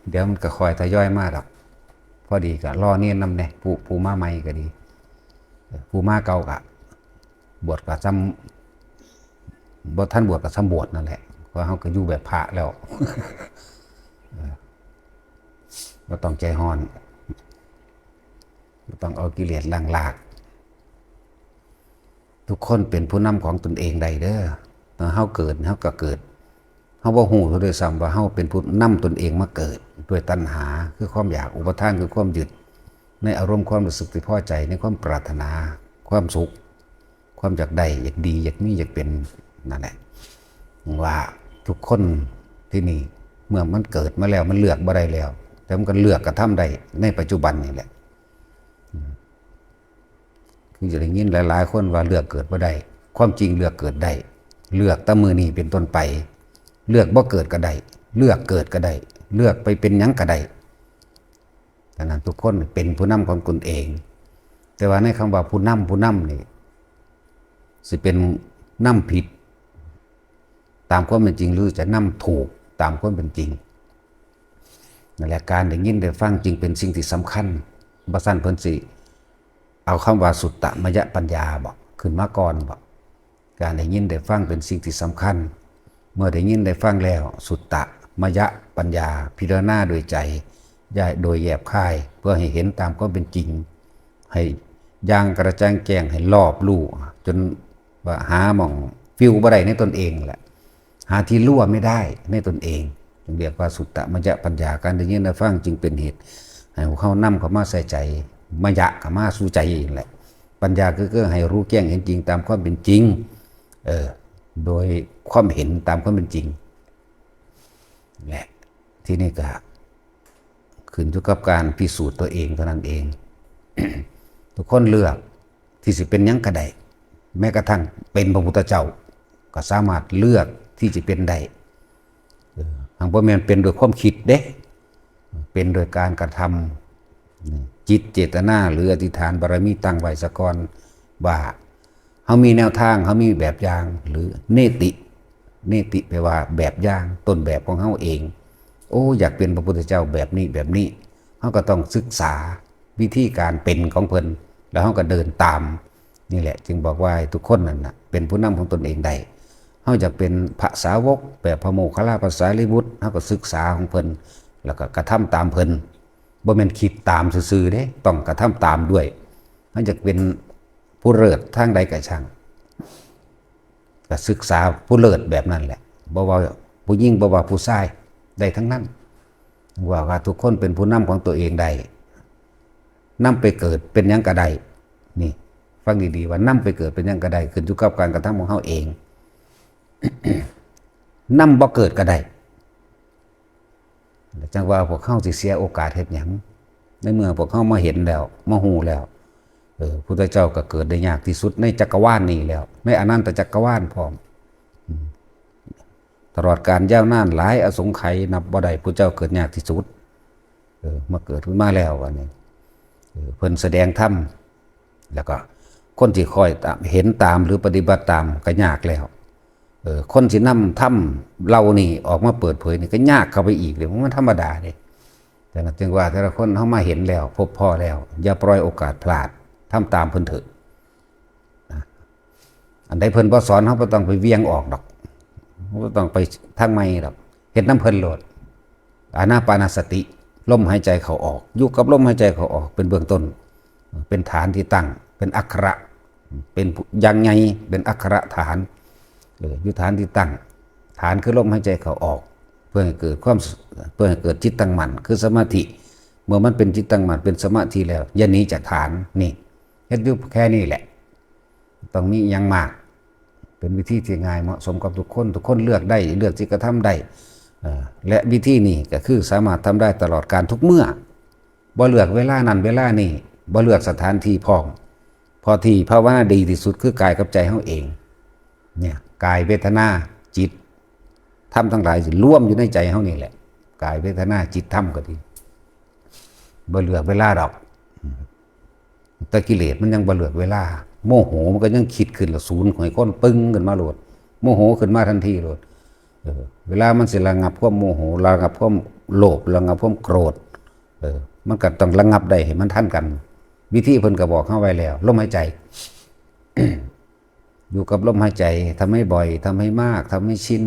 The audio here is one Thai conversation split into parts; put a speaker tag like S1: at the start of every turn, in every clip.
S1: เดี๋ยวมันก็คอยทยอยมาดอกพอดีก็รอเนียนนำเนี่ยผู้มาใหม่ก็ดีผู้มาเก่าก็บวชก็ซ้ำบ่ท่านบวชก็ซ้ำบวชนั่นแหละเพราะเขาก็อยู่แบบพระแล้วบ่ต้องใจฮ้อนบ่ต้องเอากิเลสล้างลากทุกคนเป็นผู้นำของตนเองใดเด้อเฮาเกิดเฮาก็เกิดเฮาบ่ฮู้ด้วยซ้ำว่าเฮาเป็นผู้นำตนเองมาเกิดด้วยตัณหาคือความอยากอุปทานคือความยึดในอารมณ์ความรู้สึกที่พอใจในความปรารถนาความสุขความอยากได้อยากดีอยากมีอยากเป็นนั่นแหละว่าทุกคนที่นี่เมื่อมันเกิดมาแล้วมันเลือกบ่ได้แล้วแต่มันก็เลือกกระทำได้ในปัจจุบันนี่แหละคือจะได้ยินหลายๆคนว่าเลือกเกิดบ่ได้ความจริงเลือกเกิดได้เลือกแต่มือนี้เป็นต้นไปเลือกบ่เกิดก็ได้เลือกเกิดก็ได้เลือกไปเป็นหยังก็ได้ดังนั้นทุกคนเป็นผู้นำของตนเองแต่ว่าในคำว่าผู้นำนี่สิเป็นนำผิดตามความเป็นจริงหรือจะนำถูกตามความเป็นจริงนั่นแหละการได้ยินได้ฟังจริงเป็นสิ่งที่สำคัญบ่ซั่นเพิ่นสิเอาคำว่าสุตตมยปัญญาบอกขึ้นมาก่อนบอกการได้ยินได้ฟังเป็นสิ่งที่สำคัญเมื่อได้ยินได้ฟังแล้วสุตตมยปัญญาพิจารณาโดยใจโดยแยบคายเพื่อให้เห็นตามความเป็นจริงให้ย่างกระจ่างแจ้งให้รอบรู้จนว่าหาหม่องฟิวบ่ได้ในตนเองแหละหาที่รั่วไม่ได้ในตนเองจึงเรียกว่าสุตตมยปัญญาการได้ยินได้ฟังจึงเป็นเหตุให้เขานำเข้ามาใส่ใจมยะเข้ามาสู่ใจเองแหละปัญญาคือให้รู้แจ้งเห็นจริงตามความเป็นจริงโดยความเห็นตามความเป็นจริงแหละที่นี่ก็ขึ้นอยู่กับการพิสูจน์ตัวเองเท่านั้นเอง ทุกคนเลือกที่จะเป็นยังกระไดแม้กระทั่งเป็นพระพุทธเจ้าก็สามารถเลือกที่จะเป็นได้ทางพ่อแม่เป็นโดยความคิดเด้เป็นโดยการกระทำจิตเจตนาหรืออธิษฐานบารมีตั้งไว้ซะก่อนว่าเขามีแนวทางเขามีแบบอย่างหรือเนติแปลว่าแบบอย่างต้นแบบของเขาเองโอ้อยากเป็นพระพุทธเจ้าแบบนี้เขาก็ต้องศึกษาวิธีการเป็นของเพิ่นแล้วเขาก็เดินตามนี่แหละจึงบอกว่าทุกคนนั่นนะเป็นผู้นำของตนเองได้เขาจะเป็นพระสาวกแบบพระโมคคัลลาภาษาลิบุตรเขาก็ศึกษาของเพิ่นแล้วก็กระทำตามเพิ่นบ่แม่นคิดตามซื่อๆเด้ต้องกระทำตามด้วยเขาจะเป็นผู้เลิศทางใดก็ช่างก็ศึกษาผู้เลิศแบบนั้นแหละบ่ว่าผู้หญิงบ่ว่าผู้ชายได้ทั้งนั้นว่าทุกคนเป็นผู้นำของตัวเองได้นำไปเกิดเป็นหยังก็ได้นี่ฟังดีๆว่านำไปเกิดเป็นหยังก็ได้ขึ้นอยู่กับการกระทำของเขาเอง นำบ่เกิดก็ได้จังว่าพวกเขาสิเสียโอกาสเฮ็ดหยังในเมื่อพวกเขามาเห็นแล้วมาฮู้แล้วพุทธเจ้าก็เกิดได้ยากที่สุดในจักรวาลนี้แล้วในอนันตจักรวาลพร้อมตลอดการยาวนานหลายอสงไขยนับบ่ได้พุทธเจ้าเกิดยากที่สุดมาเกิดขึ้นมาแล้ววันนี้เพิ่นแสดงธรรมแล้วก็คนที่คอยตามเห็นตามหรือปฏิบัติตามก็ยากแล้วคนที่นำธรรมเรานี่ออกมาเปิดเผยนี่ก็ยากเข้าไปอีกเลยมันธรรมดาเลยแต่จึงว่าแต่ละคนเขามาเห็นแล้วพบพ่อแล้วอย่าปล่อยโอกาสพลาดทำตามเพิ่นเถอะอันใดเพิ่นบ่สอนเขาบ่ต้องไปเวียงออกดอกบ่ต้องไปทางใหม่ดอกเฮ็ดน้ำเพิ่นโลดอานาปานสติลมหายใจเข้าออกอยู่กับลมหายใจเข้าออกเป็นเบื้องต้นเป็นฐานที่ตั้งเป็นอักขระเป็นยังไงเป็นอักขระฐานอยู่ฐานที่ตั้งฐานคือลมหายใจเข้าออกเพื่อให้เกิดจิตตั้งมั่นคือสมาธิเมื่อมันเป็นจิตตั้งมั่นเป็นสมาธิแล้วอย่าหนีจากฐานนี่เฮ็ดอยู่แค่นี้แหละต้องมีอย่างมากเป็นวิธีที่ง่ายเหมาะสมกับทุกคนเลือกได้เลือกที่กระทำได้และวิธีนี้ก็คือสามารถทำได้ตลอดการทุกเมื่อบ่เลือกเวลานั้นเวลานี้บ่เลือกสถานที่พร้อมพอที่ภาวนาดีที่สุดคือกายกับใจเฮาเองเนี่ยกายเวทนาจิตธรรมทั้งหลายสิรวมอยู่ในใจเฮานี่แหละกายเวทนาจิตธรรมก็ดีบ่เลือกเวลาดอกแต่กิเลสมันยังบ่เลือกเวลาโมโหมันก็ยังคิดขึ้นละศูนย์หอยก้นปึ้งขึ้นมาโลดโมโหขึ้นมาทันทีโลดเวลามันสิระงับความโมโหระงับความ โลภระงับความโกรธมันก็ต้องระงับได้ให้มันทันกัน วิธีเพิ่นก็บอกเข้าไว้แล้วลมหายใจ อยู่กับลมหายใจทำให้บ่อยทำให้มากทำให้ชิน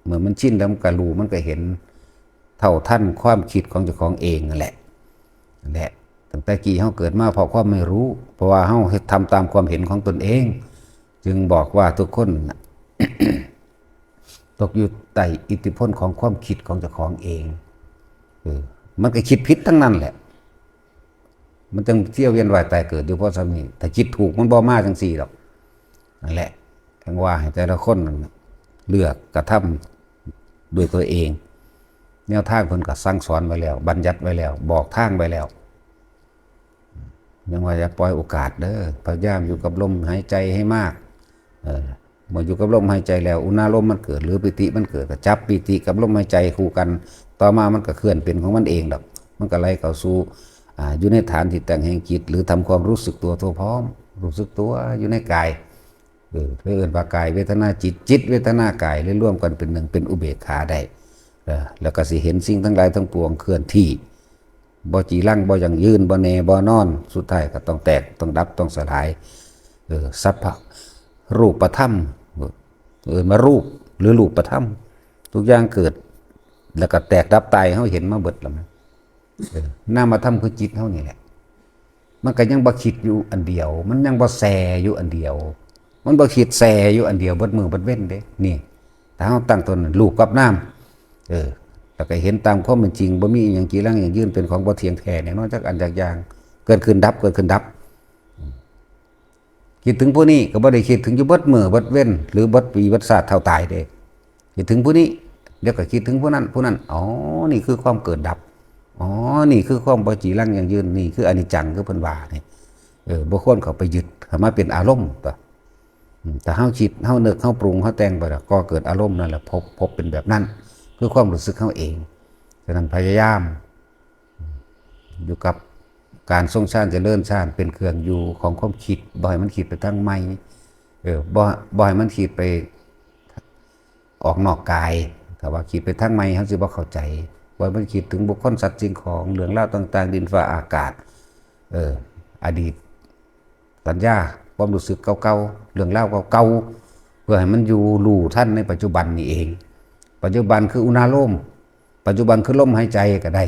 S1: เมื่อมันชินแล้วมันก็รู้มันก็เห็นเท่าทันความคิดของเจ้าของเองนั่นแหละตั้งแต่กี้เฮาเกิดมาเพราะความไม่รู้เพราะว่าเฮาทำตามความเห็นของตนเอง จึงบอกว่าทุกคน ตกอยู่ใต้อิทธิพลของความคิดของเจ้าของเองมันก็คิดผิดทั้งนั้นแหละมันจึงเที่ยวเวียนว่ายตายเกิดอยู่เพราะสามีถ้าคิดถูกมันบ่มาจังซี่หรอกนั่นแหละทั้งว่าให้แต่ละคนเลือกกระทำด้วยตัวเองแนวทางเพิ่นก็สั่งสอนไว้แล้วบัญญัติไว้แล้วบอกทางไว้แล้วยังว่าอย่าปล่อยโอกาสเด้อพยายามอยู่กับลมหายใจให้มากเมื่ออยู่กับลมหายใจแล้วอุณาโลมมันเกิดหรือปิติมันเกิดก็จับปิติกับลมหายใจคู่กันต่อมามันก็เคลื่อนเป็นของมันเองดอกมันก็ไหลเข้าสู่อยู่ในฐานที่แต่งแห่งจิตหรือทำความรู้สึกตัวพร้อมรู้สึกตัวอยู่ในกายเอื่นว่ากายเวทนาจิตเวทนากายเลยร่วมกันเป็นหนึ่งเป็นอุเบกขาได้แล้วก็สิเห็นสิ่งทั้งหลายทั้งปวงเคลื่อนที่บ่จีรั่งบ่ยังยืนบ่แน่บ่นอนสุดท้ายก็ต้องแตกต้องดับต้องสลายสัพพะรูปธรรมมารูปหรือรูปธรรมทุกอย่างเกิดแล้วก็แตกดับตายเขาเห็นมาเบิดแล้วมันนามธรรมคือจิตเขานี่แหละมันก็ยังบ่คิดอยู่อันเดียวมันยังบ่แสอยู่อันเดียวมันบ่คิดแสอยู่อันเดียวเบิดมือเบิดเว้นเด้นี่ถ้าเขาตั้งตนรูปกับนามแล้วก็เห็นตามความเป็นจริงบ่มีอย่างจีรังอย่างยืนเป็นของบ่เที่ยงแท้เนี่ยนอกจากอันจากอย่างเกิดขึ้นดับเกิดขึ้นดับคิดถึงผู้นี้ก็บ่ได้คิดถึงอยู่เบิดมือเบิดเว้นหรือเบิดปีเบิดศาสตร์เท่าตายเด้คิดถึงผู้นี้เดี๋ยวก็คิดถึงผู้นั้นอ๋อนี่คือความเกิดดับอ๋อนี่คือความบ่จีรังอย่างยืนนี่คืออนิจจังคือเพิ่นว่านี่บ่ควรเข้าไปยึดให้มาเป็นอารมณ์ตัวแต่เฮาคิดเฮานึกเฮาปรุงเฮาแต่งไปแล้วก็เกิดอารมณ์นั่นแหละพบเป็นแบบนั้นคือความรู้สึกเฮาเองฉะนั้นพยายามอยู่กับการทรงฌานเจริญฌานเป็นเครื่องอยู่ของความคิดบ่ให้มันคิดไปทางใหม่บ่ให้มันคิดไปออกนอกกายถ้าว่าคิดไปทางใหม่เฮาสิบ่เข้าใจบ่ให้มันคิดถึงบุคคลสัตว์สิ่งของเรื่องราวต่างๆดินฟ้าอากาศอดีตสัญญาความรู้สึกเก่าๆเรื่องราวเก่าๆเพื่อให้มันอยู่รู้ท่านในปัจจุบันนี่เองปัจจุบันคืออุณาโลมปัจจุบันคือลมหายใจก็ไ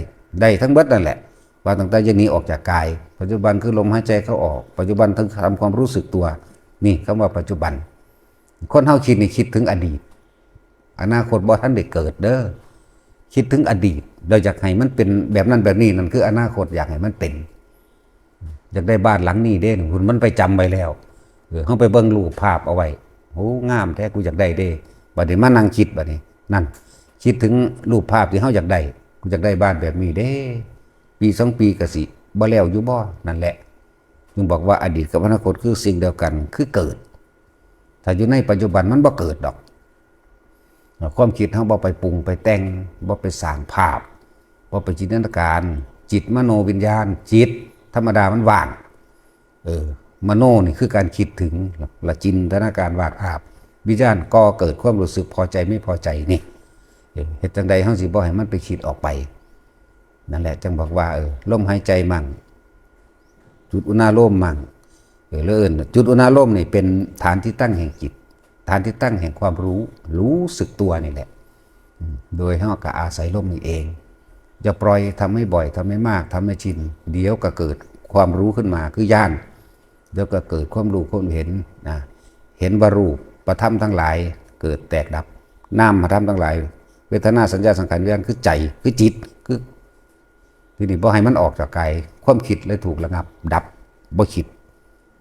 S1: ด้ทั้งเบิดนั่นแหละว่าตั้งแต่จะหนีออกจากกายปัจจุบันคือลมหายใจเข้าออกปัจจุบันทั้งทำความรู้สึกตัวนี่คำว่าปัจจุบันคนเฮาคิดนี่คิดถึงอดีตอนาคตบ่ทันได้เกิดเด้อคิดถึงอดีตเราอยากให้มันเป็นแบบนั้นแบบนี้นั่นคืออนาคตอยากให้มันเป็นอยากได้บ้านหลังนี้เด้คุณมันไปจำไว้แล้วเฮาไปเบิ่งรูปภาพเอาไว้โหงามแท้กูอยากได้เด้บัดนี้มานั่งคิดบัดนี้นั่นคิดถึงรูปภาพที่เฮาอยากได้กูอยากได้บ้านแบบนี้เด้ปี2ปีก็สิบ่แล้วอยู่บ่นั่นแหละจึงบอกว่าอดีตกับอนาคตคือสิ่งเดียวกันคือเกิดถ้าอยู่ในปัจจุบันมันบ่เกิดดอกความคิดเฮาบ่ไปปรุงไปแต่งบ่ไปสร้างภาพบ่ไปจินตนาการจิตมโนวิญญาณจิตธรรมดามันว่างมโนนี่คือการคิดถึงละจินตนาการวาดภาพวิญญาณก็เกิดความรู้สึกพอใจไม่พอใจนี่เหตุจังใดเฮาสิบ่ให้มันไปคิดออกไปนั่นแหละจึงบอกว่าลมหายใจมั่งจุดอุณาโลมมั่งจุดอุณาโลมนี่เป็นฐานที่ตั้งแห่งจิตฐานที่ตั้งแห่งความรู้สึกตัวนี่แหละโดยเฮาก็อาศัยลมนี่เองจะปล่อยทำให้บ่อยทำให้มากทำให้ชินเดี๋ยวก็เกิดความรู้ขึ้นมาคือญาณเดี๋ยวก็เกิดความรู้ความเห็นนะเห็นว่ารูปประธรรมทั้งหลายเกิดแตกดับนามธรรมทั้งหลายเวทนาสัญญาสังขารวิญญาณคือใจคือจิตคือทีนี้บ่ให้มันออกจากกายความคิดเลยถูกระงับดับบ่คิด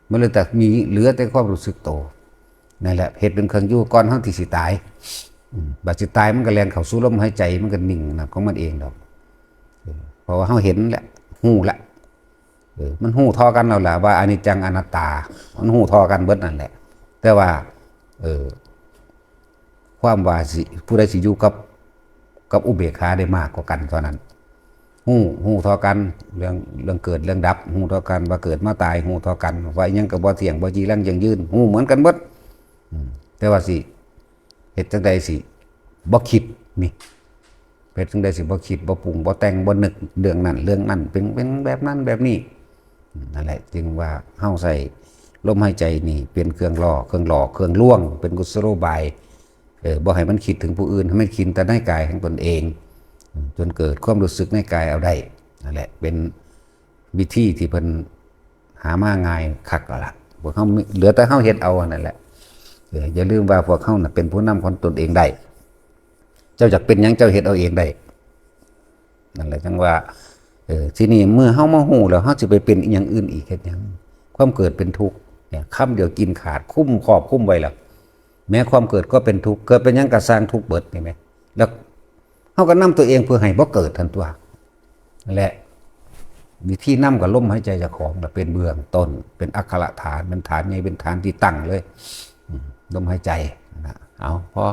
S1: มันเลยแต่มีเหลือแต่ความรู้สึกโตนั่นแหละเหตุเป็นเครื่องอยู่ก่อนเฮาที่สิตายบัดสิตายมันก็แล่นเข้าสู่ลมหายใจมันก็นิ่งนะของมันเองดอกเพราะว่าเฮาเห็นแหละฮู้ละมันฮู้ทอกันแล้วล่ะว่าอนิจจังอนัตตามันฮู้ทอกันเบิดนั่นแหละแต่ว่าความว่าสิผู้ใดสิอยู่กับอุเบกขาได้มากกว่ากันเท่านั้นฮู้ทอกันเรื่องเกิดเรื่องดับฮู้ทอกันว่าเกิดมาตายฮู้ทอกันว่าอิหยังก็บ่เที่ยงบ่จีรังยั่งยืนฮู้เหมือนกันเบิดแต่ว่าสิเฮ็ดจังใดสิบ่คิดนี่ไป ฮ็ดจังได๋สิบ่คิดบ่ปรุงบ่แต่งบ่นึกเรื่องนั้นเรื่องนั้นเป็นแบบนั้นแบบนี้นั่นแหละจึงว่าเฮาใส่ลมหายใจนี่เป็นเครื่องล่อเครื่องหลอกเครื่องลวงเป็นกุศโลบายบ่ให้มันคิดถึงผู้อื่นให้มันคิดแต่ในกายของตนเองจนเกิดความรู้สึกในกายเอาได้นั่นแหละเป็นวิธีที่เพิ่นหามาง่ายคักแล้วล่ะพวกเฮาเหลือแต่เฮาเฮ็ดเอานั่นแหละอย่าลืมว่าพวกเฮาน่ะเป็นผู้นำของตนเองได้เจ้าจักเป็นหยังเจ้าเฮ็ดเอาเองได้นั่นแหละจังว่าทีนี้เมื่อเฮามาฮู้แล้วเฮาสิไปเป็นอีหยังอื่นอีกเฮ็ดหยังความเกิดเป็นทุกข์เนี่ยคำเดียวกินขาดคุ้มครอบคุ้มไว้แล้วแม้ความเกิดก็เป็นทุกข์เกิดเป็นหยังก็สร้างทุกข์เบิดนี่แหมแล้วเฮาก็นำตัวเองเพื่อให้บ่เกิดทันตัวนั่นแหละวิธีนำกับลมหายใจเจ้าของน่ะเป็นเบื้องต้นเป็นอักขระฐานเป็นฐานใหญ่เป็นฐานที่ตั้งเลยลมหายใจนะเอาพอ